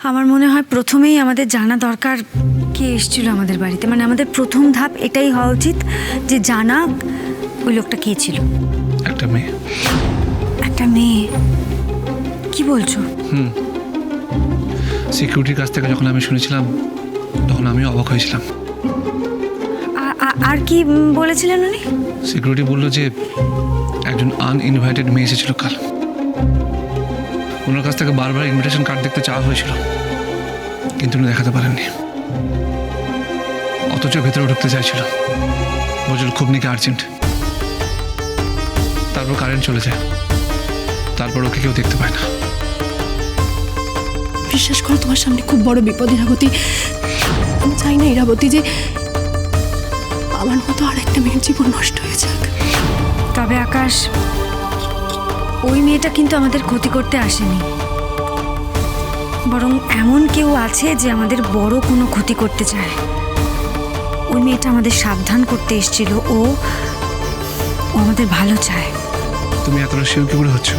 আমার মনে হয় প্রথমেই আমাদের জানা দরকার কে এসেছিল আমাদের বাড়িতে। মানে আমাদের প্রথম ধাপ এটাই হওয়া উচিত যে জানা ওই লোকটা কে ছিল। একটা মেয়ে। একটা মেয়ে? কি বলছো? সিকিউরিটির কাছ থেকে যখন আমি শুনেছিলাম তখন আমিও অবাক হয়েছিলাম। আর কি বলেছিলেন উনি? সিকিউরিটি বললো যে একজন আনইনভাইটেড মেয়ে এসেছিল কাল। ওনার কাছ থেকে বারবার ইনভিটেশন কার্ড দেখতে চাওয়া হয়েছিল, কিন্তু উনি দেখাতে পারেননি। অথচ ভেতরে ঢুকতে চাইছিল, বলছিল খুব নাকি আর্জেন্ট। তারপর কারেন্ট চলে যায়, তারপর ওকে কেউ দেখতে পায় না। বিশ্বাস করো, তোমার সামনে খুব বড় বিপদ ইরাবতী। আমি চাই না ইরাবতী যে আমার মতো আর একটা মেয়ের জীবন নষ্ট হয়ে যাক। তবে আকাশ, ওই মেয়েটা কিন্তু আমাদের ক্ষতি করতে আসেনি, বরং এমন কেউ আছে যে আমাদের বড় কোনো ক্ষতি করতে চায়। ওই মেয়েটা আমাদের সাবধান করতে এসেছিল। ও আমাদের ভালো চায়। তুমি এতটা শিওর কি করে হচ্ছ?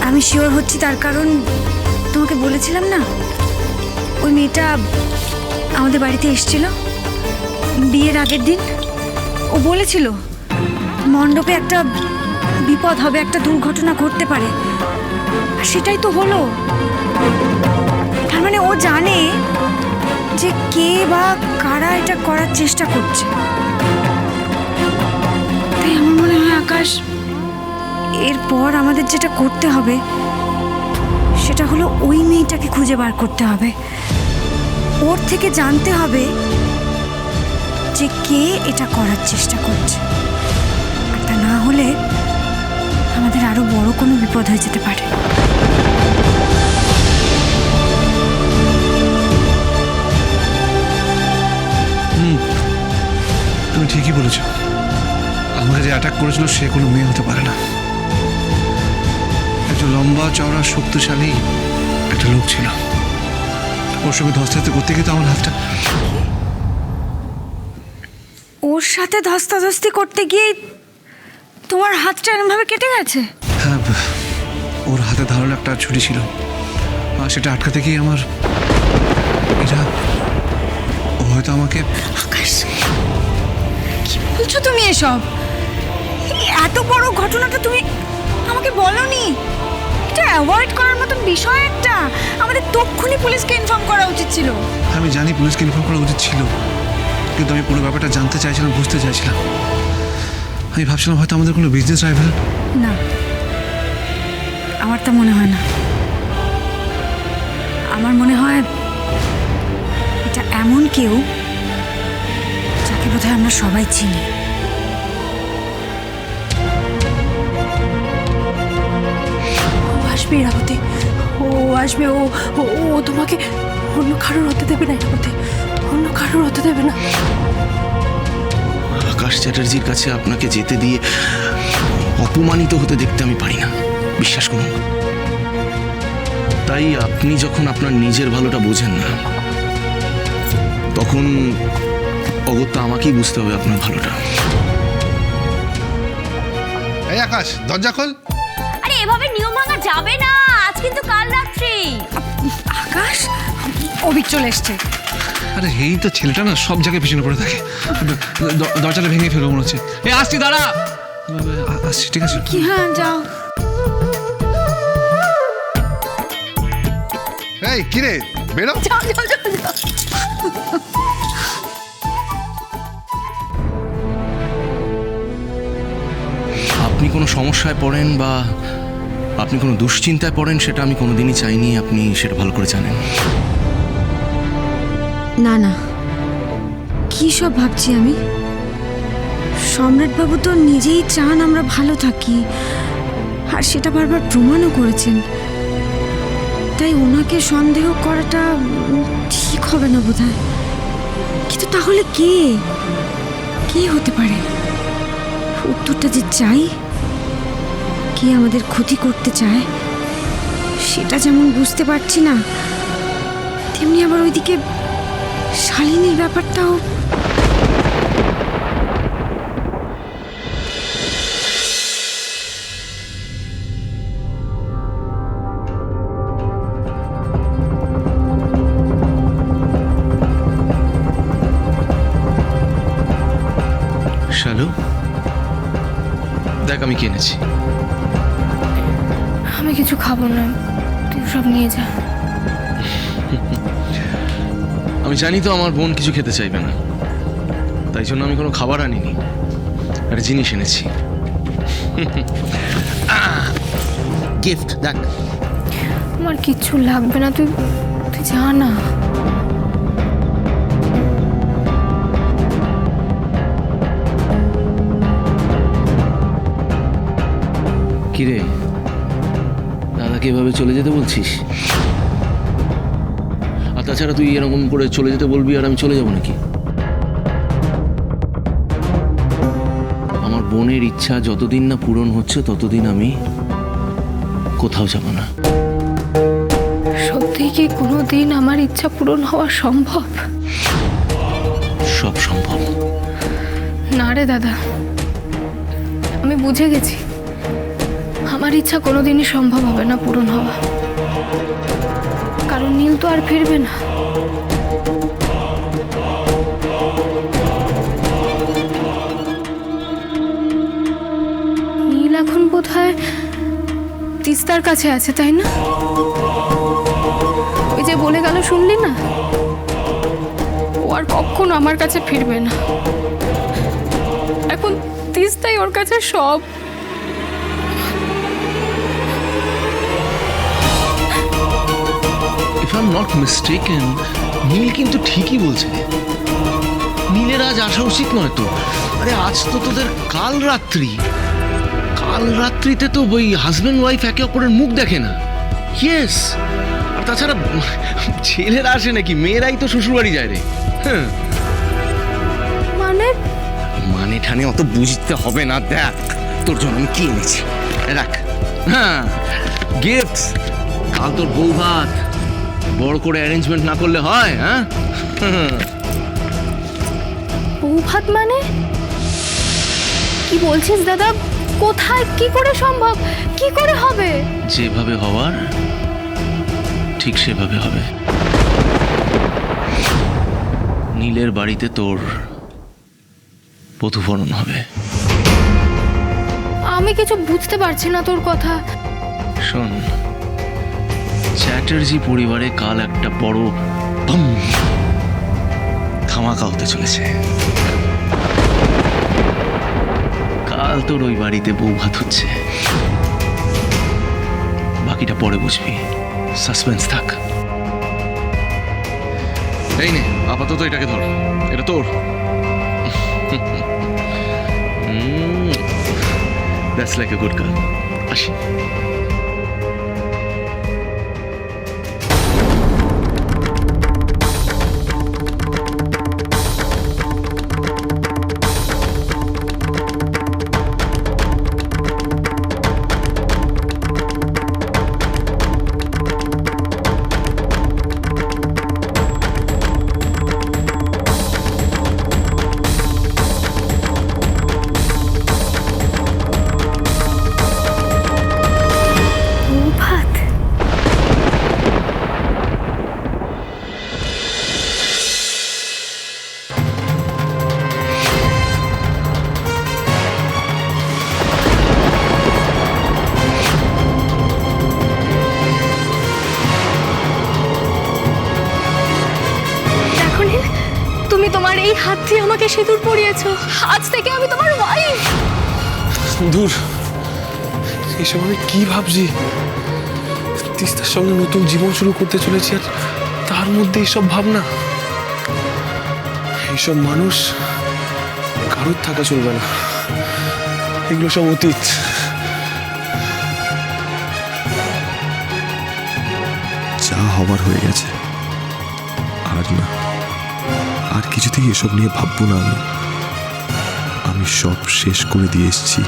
আমি শিওর হচ্ছি তার কারণ তোমাকে বলেছিলাম না, ওই মেয়েটা আমাদের বাড়িতে এসেছিল বিয়ের আগের দিন। ও বলেছিল মণ্ডপে একটা বিপদ হবে, একটা দুর্ঘটনা ঘটতে পারে, আর সেটাই তো হলো। তার মানে ও জানে যে কে বা কারা এটা করার চেষ্টা করছে। তাই আমার মনে হয় আকাশ, এরপর আমাদের যেটা করতে হবে সেটা হলো ওই মেয়েটাকে খুঁজে বার করতে হবে। ওর থেকে জানতে হবে যে কে এটা করার চেষ্টা করছে। আর তা না হলে আমাদের আরো বড় কোনো বিপদ হয়ে যেতে পারে। তুমি ঠিকই বলেছ। আমাকে যে অ্যাটাক করেছিল সে কোনো মেয়ে হতে পারে না। একজন লম্বা চওড়া শক্তিশালী একটা লোক ছিল। ওর সঙ্গে ধস্তাধস্তি করতে গিয়ে তো আমার হাতটা। ওর সাথে ধস্তাধস্তি করতে গিয়ে তোমার হাতটা এরমভাবে কেটে গেছে? হ্যাঁ, ওর হাতে ধারালো একটা ছুরি ছিল, আর সেটা আটকাতে গিয়ে আমার এটা ও হয়তো আমাকে। আকাশ, কি বলছো তুমি এসব? এত বড় ঘটনাটা তুমি আমাকে বলনি। এটা অ্যাভয়েড করার মতন বিষয় একটা। আমাদের তক্ষুনি পুলিশকে ইনফর্ম করা উচিত ছিল। আমি জানি পুলিশকে ইনফর্ম করা উচিত ছিল, কিন্তু আমি পুরো ব্যাপারটা জানতে চাইছিলাম, বুঝতে চাইছিলাম। আমি ভাবছিলাম হয়তো আমাদের কোনো বিজনেস রাইভাল। না, আমার তা মনে হয় না। আমার মনে হয় এটা এমন কেউ যাকে বোধহয় আমরা সবাই চিনি। ও আসবে ইরাবতী, ও আসবে। ও ও ও তোমাকে অন্য কারোর হতে দেবে না ইরাবতী, অন্য কারোর হতে দেবে না। আকাশ চ্যাটার্জির কাছে আপনাকে যেতে দিয়ে অপমানিত হতে দেখতে আমি পারি না, বিশ্বাস করুন। তাই আপনি যখন আপনার নিজের ভালোটা বোঝেন না, তখন অগত্যা আমাকেই বুঝতে হবে আপনার ভালোটা। এই আকাশ, দরজা খোল। আরে এভাবে নিয়ম ভাঙা যাবে না, আজ কিন্তু কাল রাত্রি। আকাশ, অভিক চলে এসছে। আরে এই তো ছেলেটা না সব জায়গায় পিছনে পড়ে থাকে। দরজাটা ভেঙে ফেলবো মনে হচ্ছে। এই আসছি, দাঁড়া। আসছি, ঠিক আছে। কি? হ্যাঁ, যাও। এই কিরে, বেরো। যাও যাও যাও যাও। আপনি কোনো সমস্যায় পড়েন বা আপনি কোনো দুশ্চিন্তায় পড়েন, সেটা আমি কোনোদিনই চাইনি। আপনি সেটা ভালো করে জানেন। না না, কি সব ভাবছি আমি? সম্রাটবাবু তো নিজেই চান আমরা ভালো থাকি, আর সেটা বারবার প্রমাণও করেছেন। তাই ওনাকে সন্দেহ করাটা ঠিক হবে না বোধহয়। কিন্তু তাহলে কে কে হতে পারে? উত্তরটা যে চাই, কে আমাদের ক্ষতি করতে চায় সেটা যেমন বুঝতে পারছি না, তেমনি আবার ওইদিকে শালিনীর ব্যাপারটাও। আমি কিনেছি। আমি কিছু খাবো না, তুই সব নিয়ে যা। আমি জানি তো আমার বোন কিছু খেতে চাইবে না, তাই জন্য আমি কোনো খাবার আনিনি, একটা জিনিস এনেছি। গিফট দেখ। আমার কিচ্ছু লাগবে না, তুই তুই যা না। কিরে, দাদাকে এভাবে চলে যেতে বলছিস? আর তাছাড়া তুই এরকম করে চলে যেতে বলবি আর আমি চলে যাব নাকি? আমার বোনের ইচ্ছা যতদিন না পূরণ হচ্ছে ততদিন আমি কোথাও যাব না। সত্যি কি কোনোদিন আমার ইচ্ছা পূরণ হওয়া সম্ভব? সব সম্ভব। না রে দাদা, আমি বুঝে গেছি আমার ইচ্ছা কোনোদিনই সম্ভব হবে না পূরণ হওয়া, কারণ নীল তো আর ফিরবে না। নীল এখন বোধহয় তিস্তার কাছে আছে, তাই না? ওই যে বলে গেল, শুনলি না? ও আর কখনো আমার কাছে ফিরবে না। এখন তিস্তাই ওর কাছে সব। If I am not mistaken, Neel কিন্তু ঠিকই বলছে। নীলের আজ আসা উচিত নয় তো। আরে আজ তো তোদের কাল রাত্রি, কাল রাত্রিতে তো ওই হাজব্যান্ড ওয়াইফ একে অপরের মুখ দেখে না। ইয়েস, আর তাছাড়া ছেলেরা আসে নাকি, মেয়েরাই তো শ্বশুরবাড়ি যায় রে। হ্যাঁ, মানে মানে ঠানে অত বুঝতে হবে না। দেখ তোর জন্য আমি কি এনেছি, রাখ। হ্যাঁ, গিফট। কাল তোর বউ ভাত, বড় করে অ্যারেঞ্জমেন্ট না করলে হয়? হ্যাঁ, বউ ভাত মানে কি বলছিস দাদা? কোথায়, কি করে সম্ভব, কি করে হবে? যেভাবে হওয়ার ঠিক সেভাবে হবে। নীলের বাড়িতে তোর বধূবরণ হবে। আমি কিছু বুঝতে পারছি না তোর কথা। শোন, চ্যাটার্জি পরিবারে কাল একটা বড় বম ধামাকা হতে চলেছে। কাল তোর ওই বাড়িতে বউ ভাত হচ্ছে, বাকিটা পরে বুঝবি। সাসপেন্স থাক। এই নে, আপাতত এটাকে ধর, এটা তোর। That's like a good girl. আসি। বউ ভাত? দেখো নীল, তুমি তোমার এই হাত দিয়ে আমাকে সিঁদুর পরিয়েছো। আজ থেকে আমি তোমার ওয়াইফ। দূর, এসব আমি কি ভাবছি? তিস্তার সঙ্গে নতুন জীবন শুরু করতে চলেছি, আর তার মধ্যে এইসব ভাবনা। এইসব মানুষ কারোর থাকা চলবে না, এগুলো সব অতীত। যা হবার হয়ে গেছে, আর না, আর কিছুতেই এসব নিয়ে ভাববো না। আমি সব শেষ করে দিয়ে এসেছি।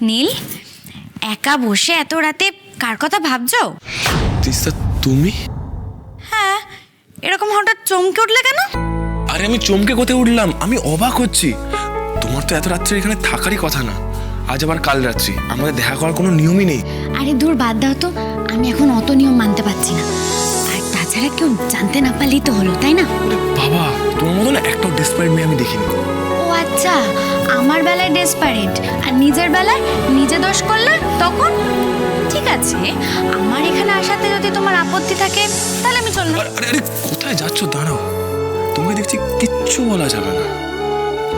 নীল, একা বসে এত রাতে কার কথা ভাবছো? তিস্তা, তুমি? হ্যাঁ, এরকম হঠাৎ চমকে উঠলে কেন? আরে আমি চমকে কোথায় উঠলাম, আমি অবাক হচ্ছি। তোমার তো এত রাত্রে এখানে থাকারই কথা না, আজ আবার কাল রাত্রি। আমাদের দেখা করার কোনো নিয়মই নেই। আরে দূর, বাদ দাও তো, আমি এখন অত নিয়ম মানতে পারছি না। আর তাছাড়া কেউ জানতে না পারলেই তো হলো, তাই না? বাবা, তোমার মতো না একটা ডেসপারেট মেয়ে আমি দেখিনি। ও আচ্ছা, আমার বেলায় ডেসপারেট আর নিজের বেলায় নিজে দোষ করলে তখন ঠিক আছে। আমার এখানে আসাতে যদি তোমার আপত্তি থাকে তাহলে আমি চললাম। আরে আরে কোথায় যাচ্ছ? দাঁড়াও, তোমাকে দেখছি কিচ্ছু বলা যাবে না।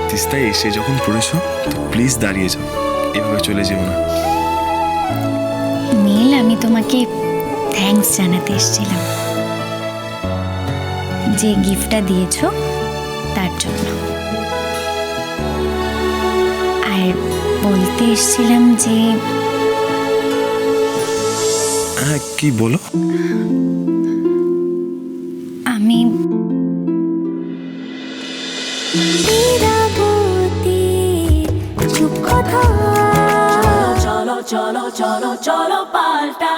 তিস্তায় এসে যখন পড়েছো তো প্লিজ দাঁড়িয়ে যাও, এভাবে চলে যেও না। নীল, আমি তোমাকে থ্যাঙ্কস জানাতে এসেছিলাম যে গিফটটা দিয়েছো তার জন্য। আর বলতে এসেছিলাম যে হ্যাঁ, কি বলো? আমি চলো চলো চলো চলো চলো পাল্টা